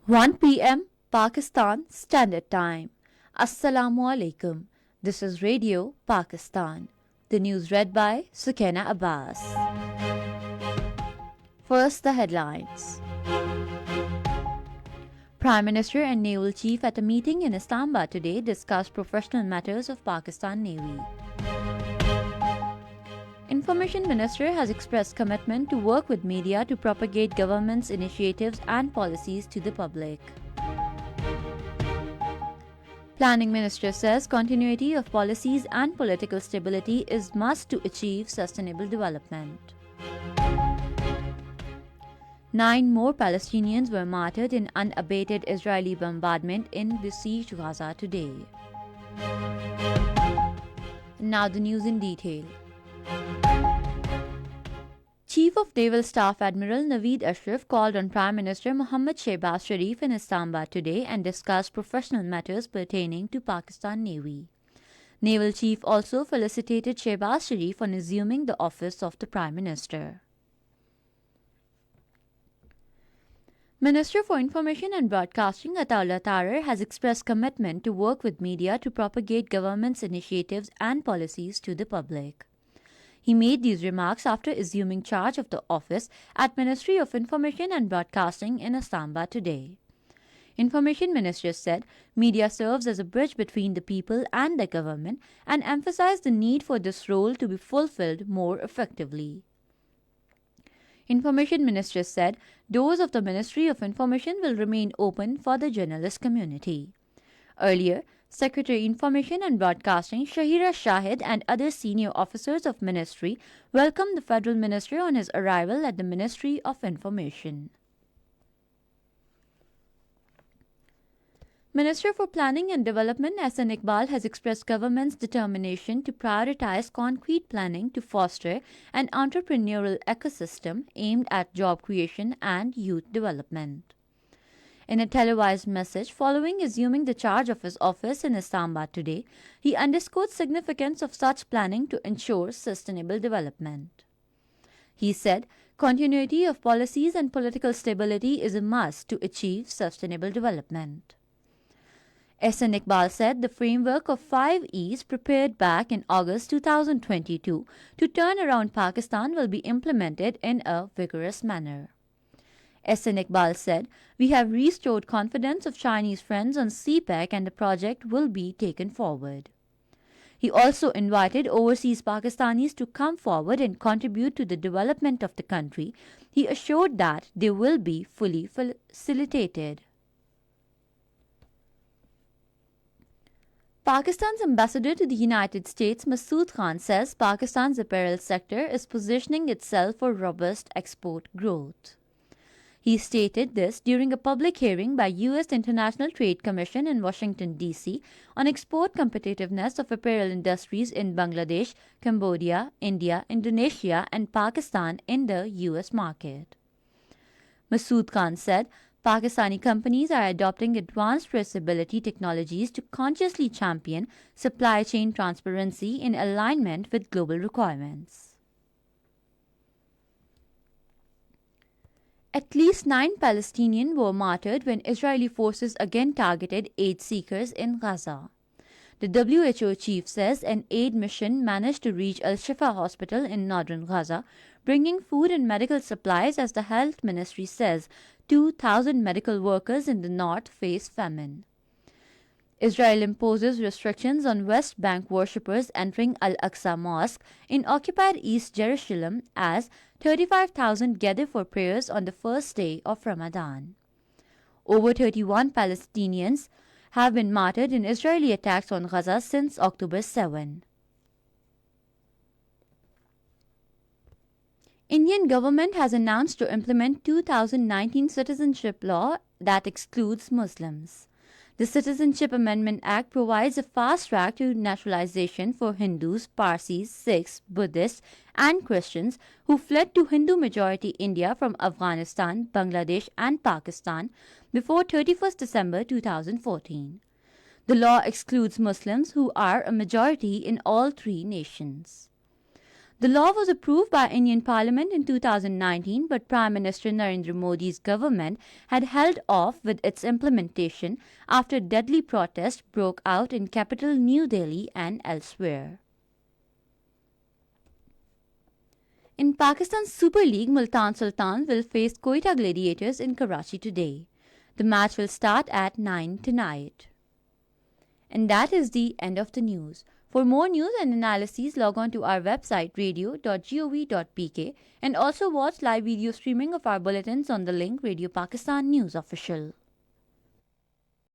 1 p.m. Pakistan Standard Time. Assalamu alaikum. This is Radio Pakistan. The news read by Sukaina Abbas. First, the headlines. Prime Minister and Naval Chief at a meeting in Islamabad today discussed professional matters of Pakistan Navy. Information Minister has expressed commitment to work with media to propagate government's initiatives and policies to the public. Planning Minister says continuity of policies and political stability is must to achieve sustainable development. 9 more Palestinians were martyred in unabated Israeli bombardment in besieged Gaza today. Now the news in detail. Chief of Naval Staff Admiral Naveed Ashraf called on Prime Minister Mohammad Shehbaz Sharif in Islamabad today and discussed professional matters pertaining to Pakistan Navy. Naval Chief also felicitated Shehbaz Sharif on assuming the office of the Prime Minister. Minister for Information and Broadcasting Ataullah Tarer has expressed commitment to work with media to propagate government's initiatives and policies to the public. He made these remarks after assuming charge of the office at Ministry of Information and Broadcasting in Islamabad today. Information Minister said media serves as a bridge between the people and the government and emphasized the need for this role to be fulfilled more effectively. Information Minister said doors of the Ministry of Information will remain open for the journalist community. Earlier, Secretary Information and Broadcasting Shahira Shahid and other senior officers of ministry welcomed the federal minister on his arrival at the Ministry of Information. Minister for Planning and Development S.N. Iqbal has expressed government's determination to prioritize concrete planning to foster an entrepreneurial ecosystem aimed at job creation and youth development. In a televised message following assuming the charge of his office in Islamabad today, he underscored significance of such planning to ensure sustainable development. He said, continuity of policies and political stability is a must to achieve sustainable development. S.N. Iqbal said the framework of 5 E's prepared back in August 2022 to turn around Pakistan will be implemented in a vigorous manner. S.N. Iqbal said, we have restored confidence of Chinese friends on CPEC and the project will be taken forward. He also invited overseas Pakistanis to come forward and contribute to the development of the country. He assured that they will be fully facilitated. Pakistan's ambassador to the United States, Masood Khan, says Pakistan's apparel sector is positioning itself for robust export growth. He stated this during a public hearing by U.S. International Trade Commission in Washington, D.C. on export competitiveness of apparel industries in Bangladesh, Cambodia, India, Indonesia, and Pakistan in the U.S. market. Masood Khan said, Pakistani companies are adopting advanced traceability technologies to consciously champion supply chain transparency in alignment with global requirements. At least 9 Palestinians were martyred when Israeli forces again targeted aid seekers in Gaza. The WHO chief says an aid mission managed to reach Al-Shifa hospital in northern Gaza, bringing food and medical supplies as the health ministry says 2,000 medical workers in the north face famine. Israel imposes restrictions on West Bank worshippers entering Al-Aqsa Mosque in occupied East Jerusalem as 35,000 gather for prayers on the first day of Ramadan. Over 31 Palestinians have been martyred in Israeli attacks on Gaza since October 7. Indian government has announced to implement 2019 citizenship law that excludes Muslims. The Citizenship Amendment Act provides a fast track to naturalization for Hindus, Parsis, Sikhs, Buddhists, and Christians who fled to Hindu-majority India from Afghanistan, Bangladesh, and Pakistan before 31 December 2014. The law excludes Muslims who are a majority in all 3 nations. The law was approved by Indian Parliament in 2019, but Prime Minister Narendra Modi's government had held off with its implementation after deadly protests broke out in capital New Delhi and elsewhere. In Pakistan's Super League, Multan Sultans will face Quetta Gladiators in Karachi today. The match will start at 9 tonight. And that is the end of the news. For more news and analyses, log on to our website radio.gov.pk and also watch live video streaming of our bulletins on the link Radio Pakistan News Official.